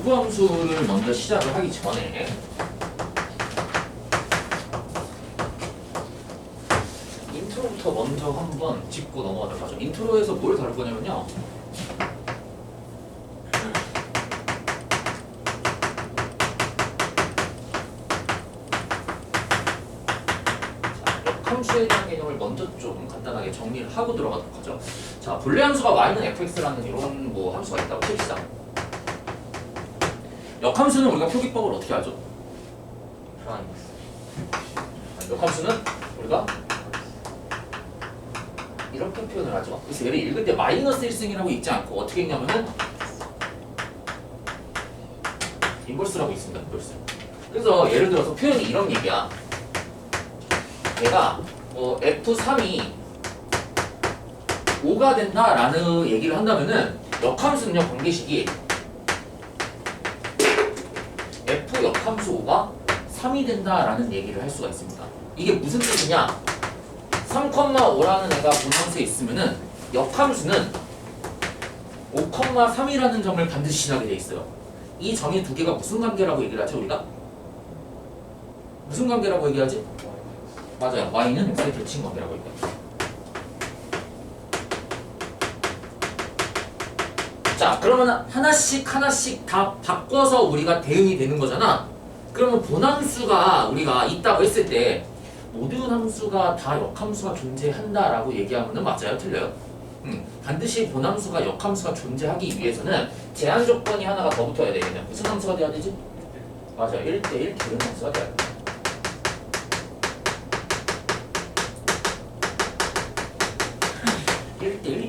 부함수를 먼저 시작을 하기 전에 인트로부터 먼저 한번 짚고 넘어가도록 하죠. 인트로에서 뭘 다룰 거냐면요. 역함수에 대한 개념을 먼저 좀 간단하게 정리를 하고 들어가도록 하죠. 자, 본래 함수가 y는 fx라는 이런 뭐 함수가 있다고 칩시다. 역함수는 우리가 표기법을 어떻게 하죠? 역함수는 우리가 이렇게 표현을 하죠. 그래서 얘를 읽을 때 마이너스 1승이라고 읽지 않고 어떻게 읽냐면은 인버스라고 있습니다. 인버스. 그래서 예를 들어서 표현이 이런 얘기야. 얘가 F3이 5가 된다라는 얘기를 한다면은 역함수는요, 관계식이 F 역함수 5가 3이 된다라는 얘기를 할 수가 있습니다. 이게 무슨 뜻이냐? 3,5라는 애가 분함수에 있으면은 역함수는 5,3이라는 점을 반드시 지나게 돼 있어요. 이 점이 두 개가 무슨 관계라고 얘기를 하죠, 우리가? 무슨 관계라고 얘기하지? 맞아요. y는 x의 대칭 관계라고 얘기해요. 자, 그러면 하나씩 다 바꿔서 우리가 대응이 되는 거잖아. 그러면 본함수가 우리가 있다고 했을 때 모든 함수가 다 역함수가 존재한다라고 얘기하면은 맞아요? 틀려요? 반드시 본함수가 역함수가 존재하기 위해서는 제한 조건이 하나가 더 붙어야 되겠네요. 무슨 함수가 돼야 되지? 맞아요. 1대1 대응 함수가 돼야 돼.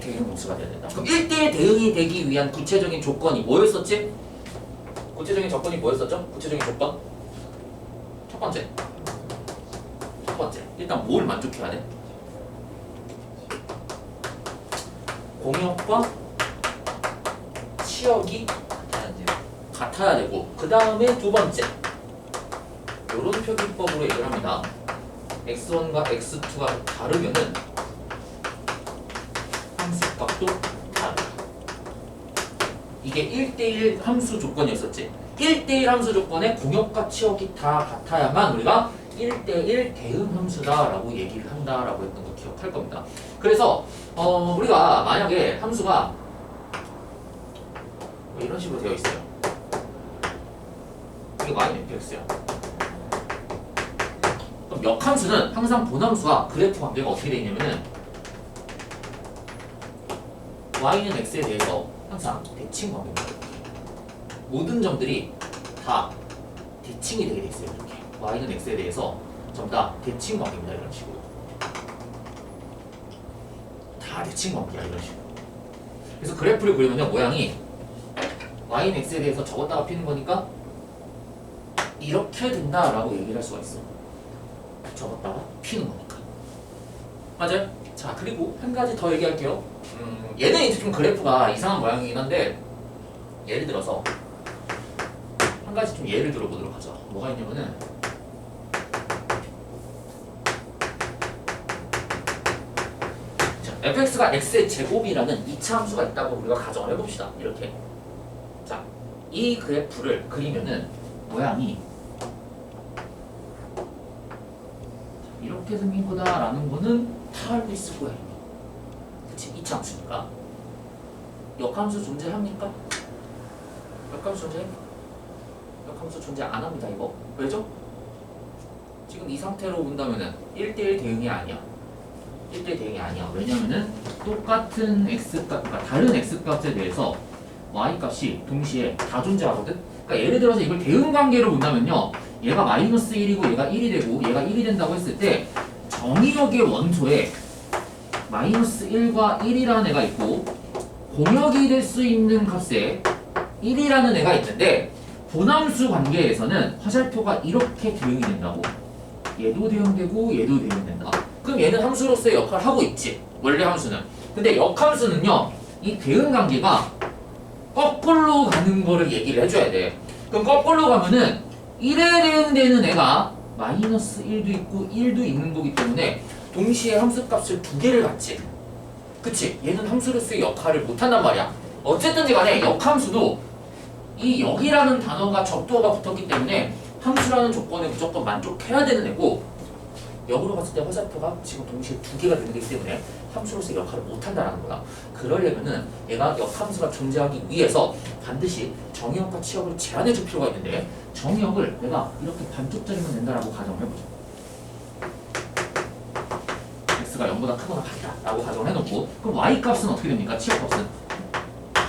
대응 함수가 돼야 된다. 그럼 1대1 대응이 되기 위한 구체적인 조건이 뭐였었지? 구체적인 조건이 뭐였었죠? 구체적인 조건? 첫 번째. 일단 뭘 만족해야 돼? 공역과 치역이 같아야 되고, 그 다음에 두 번째. 이런 표기법으로 얘기를 합니다. x1과 x2가 다르면은 함수값도 다르다. 이게 1대1 함수 조건이었었지. 1대1 함수 조건에 공역과 치역이 다 같아야만 우리가 1대1 대응 함수다라고 얘기를 한다라고 했던 거 기억할 겁니다. 그래서 우리가 만약에 함수가 이런 식으로 되어 있어요. 이게 y는 fx야. 그럼 역함수는 항상 본함수와 그래프 관계가 어떻게 되어 있냐면은 y는 x에 대해서 항상 대칭 관계입니다. 모든 점들이 다 대칭이 되게 돼 있어요. 이렇게 y는 x에 대해서 전부 다 대칭 관계입니다. 이런 식으로 다 대칭 관계야. 이런 식으로. 그래서 그래프를 그리면요, 모양이 y는 x에 대해서 적었다가 피는 거니까 이렇게 된다라고 얘기를 할 수가 있어. 적었다가 피는 거니까. 맞아요? 자, 그리고 한 가지 더 얘기할게요. 얘는 이제 좀 그래프가 이상한 모양이긴 한데, 예를 들어서 한 가지 좀 예를 들어보도록 하죠. 뭐가 있냐면은 자, fx가 x의 제곱이라는 2차 함수가 있다고 우리가 가정을 해봅시다. 이렇게. 자, 이 그래프를 그리면은 모양이 이렇게 생긴 거다라는 거는 다 알고 있을 거예요. 그치? 2차 함수니까. 역함수 존재합니까? 역함수 존재합니까? 역함수 존재 안 합니다, 이거. 왜죠? 지금 이 상태로 본다면은 1대1 대응이 아니야. 1대1 대응이 아니야. 왜냐면은 똑같은 x값, 그러니까 다른 x값에 대해서 y값이 동시에 다 존재하거든? 그러니까 예를 들어서 이걸 대응 관계로 본다면요, 얘가 마이너스 1이고 얘가 1이 되고 얘가 1이 된다고 했을 때 정의역의 원소에 마이너스 1과 1이라는 애가 있고 공역이 될 수 있는 값에 1이라는 애가 있는데, 본함수 관계에서는 화살표가 이렇게 대응이 된다고. 얘도 대응되고 얘도 대응된다. 그럼 얘는 함수로서의 역할을 하고 있지, 원래 함수는. 근데 역함수는요, 이 대응 관계가 거꾸로 가는 거를 얘기를 해줘야 돼. 그럼 거꾸로 가면은 1에 대응되는 애가 마이너스 1도 있고 1도 있는 거기 때문에 동시에 함수값을 두 개를 갖지. 그치? 얘는 함수로서의 역할을 못한단 말이야. 어쨌든지 간에 역함수도 이 여기라는 단어가 접두어가 붙었기 때문에 함수라는 조건에 무조건 만족해야 되는 애고 역으로 봤을 때 화살표가 지금 동시에 두 개가 되기 때문에 함수로서 역할을 못한다는 거야. 그러려면은 얘가 역함수가 존재하기 위해서 반드시 정의역과 치역을 제한해 줄 필요가 있는데 정의역을 내가 이렇게 반쪽짜리면 된다라고 가정을 해보자. x가 0보다 크거나 같다라고 가정을 해놓고 그럼 y 값은 어떻게 됩니까? 치역 값은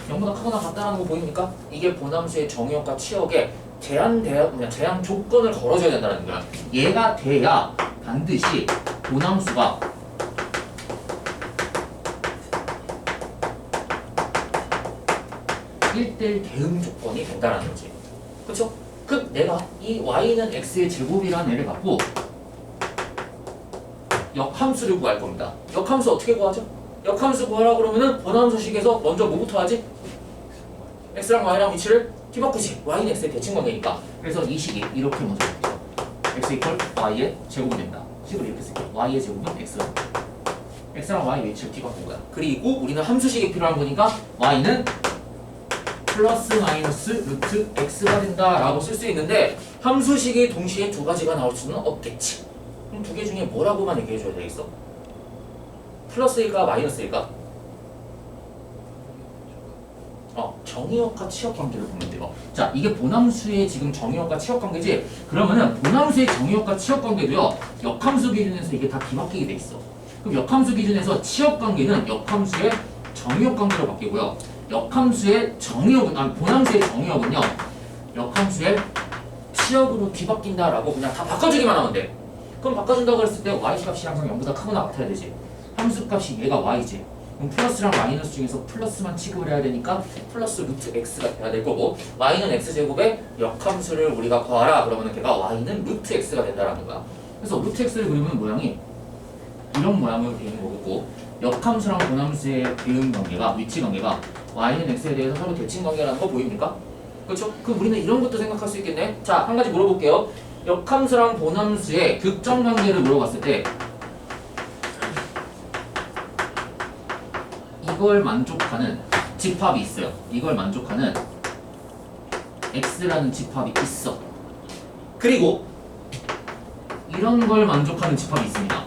0보다 크거나 같다라는 거 보입니까? 이게 본함수의 정의역과 치역에 제한 조건을 걸어줘야 된다는 거야. 얘가 돼야 반드시 본함수가 1대1 대응 조건이 된다는 거지. 그렇죠? 그 내가 이 y는 x의 제곱이라는 애를 갖고 역함수를 구할 겁니다. 역함수 어떻게 구하죠? 역함수 구하라 그러면은 본함수식에서 먼저 뭐부터 하지? x랑 y랑 위치를 뒤바꾸지. y는 x의 대칭관계니까. 그래서 이 식이 이렇게 먼저 되죠. x 이퀄 y의 제곱이 된다. 식을 이렇게 쓸게요. y의 제곱은 x가 된다. x랑 y 위치를 뒤바꾼 거야. 그리고 우리는 함수식이 필요한 거니까 y는 플러스 마이너스 루트 x가 된다라고 쓸 수 있는데 함수식이 동시에 두 가지가 나올 수는 없겠지. 그럼 두 개 중에 뭐라고만 얘기해줘야 되겠어? 플러스일까 마이너스일까? 정의역과 치역관계를 보면 돼요. 자, 이게 본함수의 지금 정의역과 치역관계지? 그러면은 본함수의 정의역과 치역관계도요 역함수 기준에서 이게 다 뒤바뀌게 돼 있어. 그럼 역함수 기준에서 치역관계는 역함수의 정의역관계로 바뀌고요. 역함수의 정의역은 본함수의 정의역은요 역함수의 치역으로 뒤바뀐다라고 그냥 다 바꿔주기만 하면 돼. 그럼 바꿔준다고 했을 때 y 값이 항상 0보다 크거나 같아야 되지. 함수 값이 얘가 y지. 그럼 플러스랑 마이너스 중에서 플러스만 취급을 해야 되니까 플러스 루트 x가 돼야 될 거고 y는 x제곱에 역함수를 우리가 구하라 그러면 걔가 y는 루트 x가 된다라는 거야. 그래서 루트 x를 그리면 모양이 이런 모양으로 되는 거고 역함수랑 본함수의 대응 관계가 위치 관계가 y는 x에 대해서 서로 대칭 관계라는 거 보입니까? 그렇죠? 그럼 우리는 이런 것도 생각할 수 있겠네. 자, 한 가지 물어볼게요. 역함수랑 본함수의 극점 관계를 물어봤을 때 이걸 만족하는 집합이 있어요. 이걸 만족하는 x라는 집합이 있어. 그리고 이런 걸 만족하는 집합이 있습니다.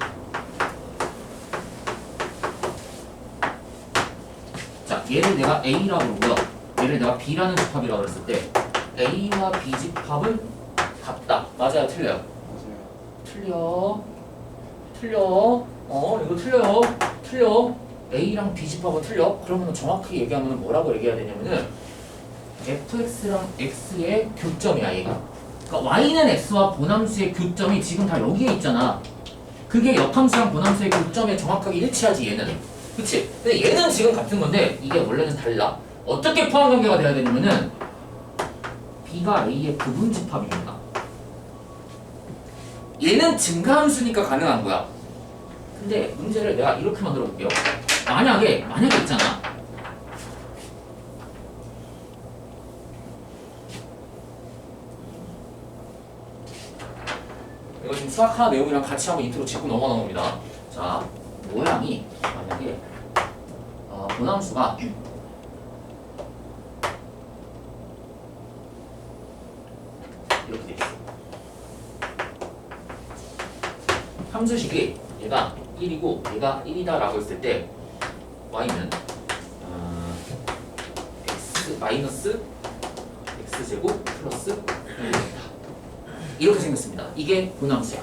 자, 얘를 내가 a라고 그러고요. 얘를 내가 b라는 집합이라고 했을 때 a와 b 집합은 같다. 맞아요? 틀려요? 맞아요. 틀려. 이거 틀려요. 틀려. A랑 B 집합은 틀려? 그러면 정확히 얘기하면 뭐라고 얘기해야 되냐면은 fx랑 x의 교점이야 얘가. 그러니까 y는 x와 본함수의 교점이 지금 다 여기에 있잖아. 그게 역함수랑 본함수의 교점에 정확하게 일치하지 얘는. 그치? 근데 얘는 지금 같은 건데 이게 원래는 달라. 어떻게 포함 관계가 돼야 되냐면은 b가 a의 부분 집합입니다. 얘는 증가함수니까 가능한 거야. 근데 문제를 내가 이렇게 만들어 볼게요. 만약에 있잖아. 이거 지금 수학하 내용이랑 같이 한번 인트로 짚고 넘어가는 겁니다. 자, 모양이 만약에 본함수가 이렇게 돼 있어. 함수식이 얘가 1이고 얘가 1이다 라고 했을 때 y는 x 마이너스 x제곱 플러스 1입니다. 이렇게 생겼습니다. 이게 본함수야.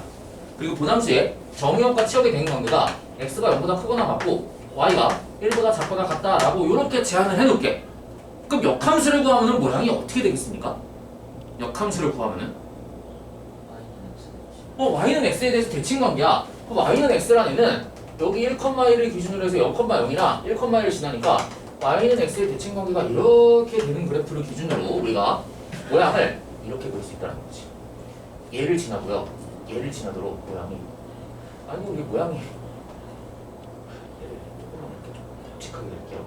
그리고 본함수의 정의역과 치역의 대응 관계가 x가 0보다 크거나 같고 y가 1보다 작거나 같다 라고 이렇게 제한을 해놓을게. 그럼 역함수를 구하면 모양이 어떻게 되겠습니까? 역함수를 구하면은 y는 x에 대해서 대칭관계야. 그럼 y는 x라는 애는 여기 1,1을 기준으로 해서 0,0이나 1,1을 지나니까 y는 x의 대칭관계가 이렇게 되는 그래프를 기준으로 우리가 모양을 이렇게 그릴 수 있다는 거지. 얘를 지나고요. 얘를 지나도록 모양이 이게 모양이 얘를 조금만 이렇게 좀 굵직하게 그릴게요.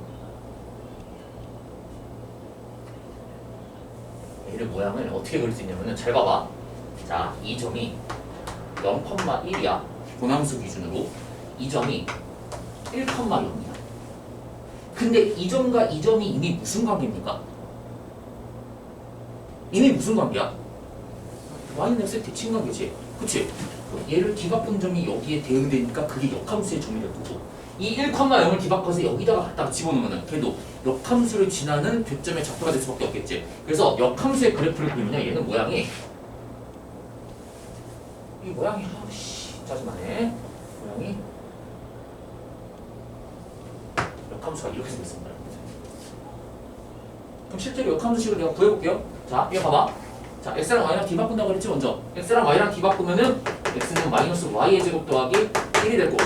얘를 모양을 어떻게 그릴 수 있냐면은 잘 봐봐. 자, 이 점이 0,1이야. 본함수 기준으로. 이 점이 1,0이야. 근데 이 점과 이 점이 이미 무슨 관계입니까? 이미 무슨 관계야? y는 x의 대칭 관계지. 그치? 얘를 뒤바꾼 점이 여기에 대응되니까 그게 역함수의 점이 될 거고, 이 1,0을 뒤바꿔서 여기다가 갖다가 집어넣으면 걔도 역함수를 지나는 교점의 좌표가 될 수밖에 없겠지. 그래서 역함수의 그래프를 그리면 얘는 모양이 이 모양이 짜증나네. 모양이 역함수가 이렇게 생겼습니다. 그럼 실제로 역함수식을 내가 구해볼게요. 자, 이거 봐봐. 자, x랑 y랑 d 바꾼다고 그랬지 먼저. x랑 y랑 d 바꾸면은 x는 마이너스 y의 제곱 더하기 1이 될 거고,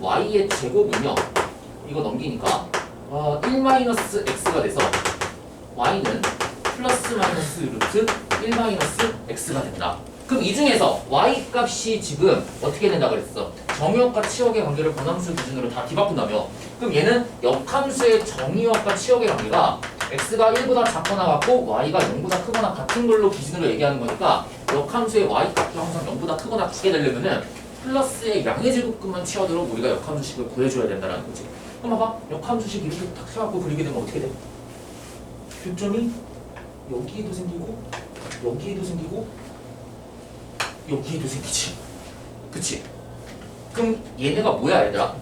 y의 제곱은요, 이거 넘기니까 1 마이너스 x가 돼서 y는 플러스 마이너스 루트 1 마이너스 x가 된다. 그럼 이 중에서 y 값이 지금 어떻게 된다 그랬어? 정의역과 치역의 관계를 권함수 기준으로 다 뒤바꾼다며. 그럼 얘는 역함수의 정의역과 치역의 관계가 x가 1보다 작거나 같고 y가 0보다 크거나 같은 걸로 기준으로 얘기하는 거니까 역함수의 y 값도 항상 0보다 크거나 같게 되려면은 플러스의 양의 제곱근만 치어도록 우리가 역함수식을 구해줘야 된다는 거지. 그럼 봐봐. 역함수식 이렇게 딱 세워갖고 그리게 되면 어떻게 돼? 교점이 여기에도 생기고 여기에도 생기고 여기에도 생기지. 그치? 그럼 얘네가 뭐야 얘들아?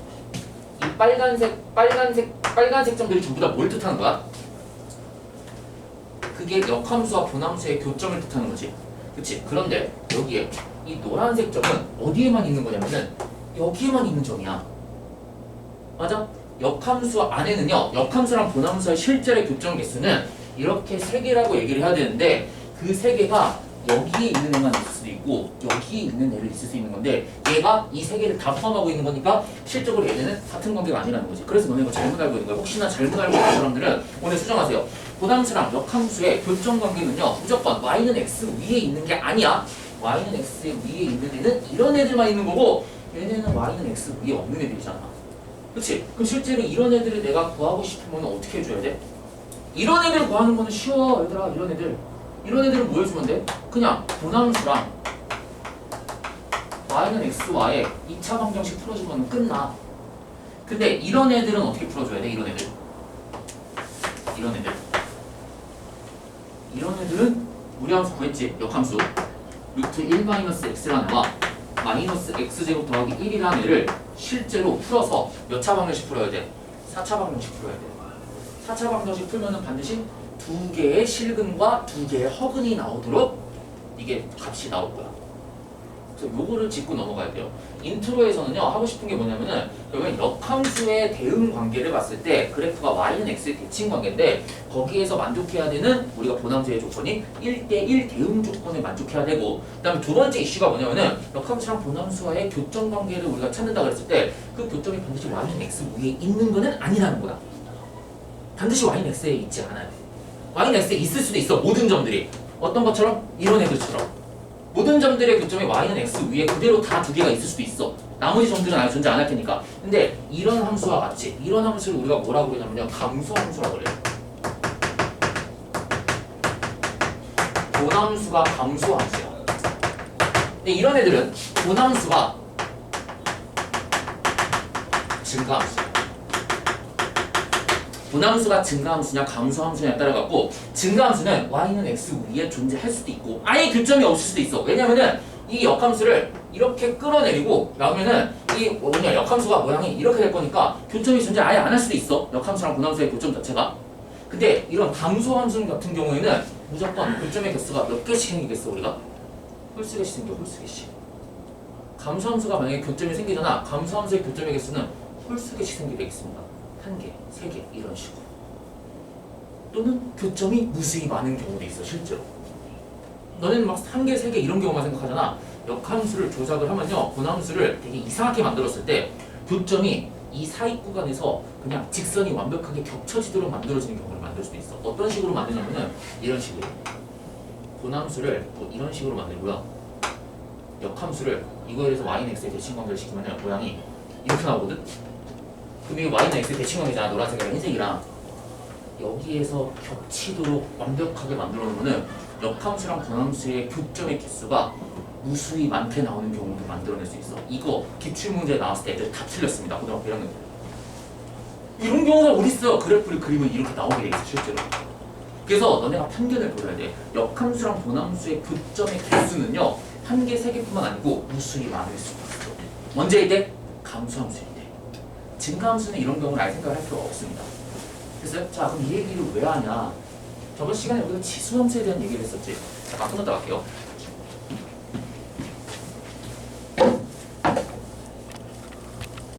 이 빨간색 점들이 전부 다 뭘 뜻하는 거야? 그게 역함수와 분함수의 교점을 뜻하는 거지. 그치? 그런데 여기에 이 노란색 점은 어디에만 있는 거냐면은 여기에만 있는 점이야. 맞아? 역함수 안에는요, 역함수랑 분함수의 실제의 교점 개수는 이렇게 세 개라고 얘기를 해야 되는데 그 세 개가 여기에 있는 애만 있을 수도 있고 여기에 있는 애를 있을 수 있는 건데 얘가 이 세 개를 다 포함하고 있는 거니까 실적으로 얘네는 같은 관계가 아니라는 거지. 그래서 너네 이거 잘못 알고 있는 거야. 혹시나 잘못 알고 있는 사람들은 오늘 수정하세요. 분함수랑 역함수의 교점 관계는요, 무조건 y는 x 위에 있는 게 아니야. y는 x 위에 있는 애는 이런 애들만 있는 거고 얘네는 y는 x 위에 없는 애들이잖아. 그치? 그럼 실제로 이런 애들을 내가 구하고 싶으면 어떻게 해줘야 돼? 이런 애들 구하는 거는 쉬워 얘들아. 이런 애들은 뭐 해주면 돼? 그냥 분함수랑 y는 x와의 2차 방정식 풀어주면 끝나. 근데 이런 애들은 어떻게 풀어줘야 돼? 이런 애들은 우리 함수 구했지? 역함수 루트 1 마이너스 x라는 애와 마이너스 x제곱 더하기 1이라는 애를 실제로 풀어서 몇 차 방정식 풀어야 돼? 4차 방정식 풀어야 돼. 4차 방정식 풀면은 반드시 두 개의 실근과 두 개의 허근이 나오도록 이게 값이 나올 거야. 그래서 요거를 짚고 넘어가야 돼요. 인트로에서는요, 하고 싶은 게 뭐냐면은 그러면 역함수의 대응 관계를 봤을 때 그래프가 y는 x의 대칭 관계인데 거기에서 만족해야 되는 우리가 분함수의 조건이 1대1 대응 조건에 만족해야 되고, 그 다음에 두 번째 이슈가 뭐냐면은 역함수랑 분함수와의 교점 관계를 우리가 찾는다 그랬을 때 그 교점이 반드시 y는 x 위에 있는 거는 아니라는 거야. 반드시 y는 x에 있지 않아요. y는 x에 있을 수도 있어. 모든 점들이. 어떤 것처럼? 이런 애들처럼. 모든 점들의 교점이 y는 x 위에 그대로 다 두 개가 있을 수도 있어. 나머지 점들은 아예 존재 안 할 테니까. 근데 이런 함수와 같이 이런 함수를 우리가 뭐라고 그러냐면요, 감소함수라고 그래요. 분함수가 감소함수야. 근데 이런 애들은 분함수가 증가함수야. 분함수가 증가함수냐 감소함수냐에 따라 갖고, 증가함수는 y는 x 위에 존재할 수도 있고 아예 교점이 없을 수도 있어. 왜냐면은 이 역함수를 이렇게 끌어내리고 나오면은 이 역함수가 모양이 이렇게 될 거니까 교점이 존재 아예 안 할 수도 있어. 역함수랑 분함수의 교점 자체가. 근데 이런 감소함수 같은 경우에는 무조건 교점의 개수가 몇 개씩 생기겠어. 우리가 홀수 개씩 생겨. 홀수 개씩. 감소함수가 만약에 교점이 생기잖아. 감소함수의 교점의 개수는 홀수 개씩 생기게 되겠습니다. 1개, 3개 이런 식으로. 또는 교점이 무수히 많은 경우도 있어. 실제로 너네는 막 1개, 3개 이런 경우만 생각하잖아. 역함수를 조작을 하면요, 분함수를 되게 이상하게 만들었을 때 교점이 이 사이 구간에서 그냥 직선이 완벽하게 겹쳐지도록 만들어지는 경우를 만들 수도 있어. 어떤 식으로 만드냐면은 이런 식으로 분함수를 또 이런 식으로 만들고요, 역함수를 이거에 대해서 y는 x의 대칭 관계를 시키면 모양이 이렇게 나오거든. 그럼 이 y는 x의 대칭 관계잖아. 노란색이랑 흰색이랑 여기에서 겹치도록 완벽하게 만들어 놓으면 역함수랑 분함수의 교점의 개수가 무수히 많게 나오는 경우도 만들어낼 수 있어. 이거 기출문제 나왔을 때 애들 다 틀렸습니다. 고등학교 1학년 때. 이런 경우가 어딨어. 그래프를 그리면 이렇게 나오게 돼 있어. 실제로 그래서 너네가 편견을 버려야 돼. 역함수랑 도함수의 교점의 개수는요, 한 개, 세 개뿐만 아니고 무수히 많을 수가 있어. 언제일 때? 감수함수일 때. 증가함수는 이런 경우는 아예 생각을 할 필요가 없습니다. 그래서 자, 그럼 이 얘기를 왜 하냐? 저번 시간에 우리가 지수함수에 대한 얘기를 했었지. 자, 바꾸었다 갈게요.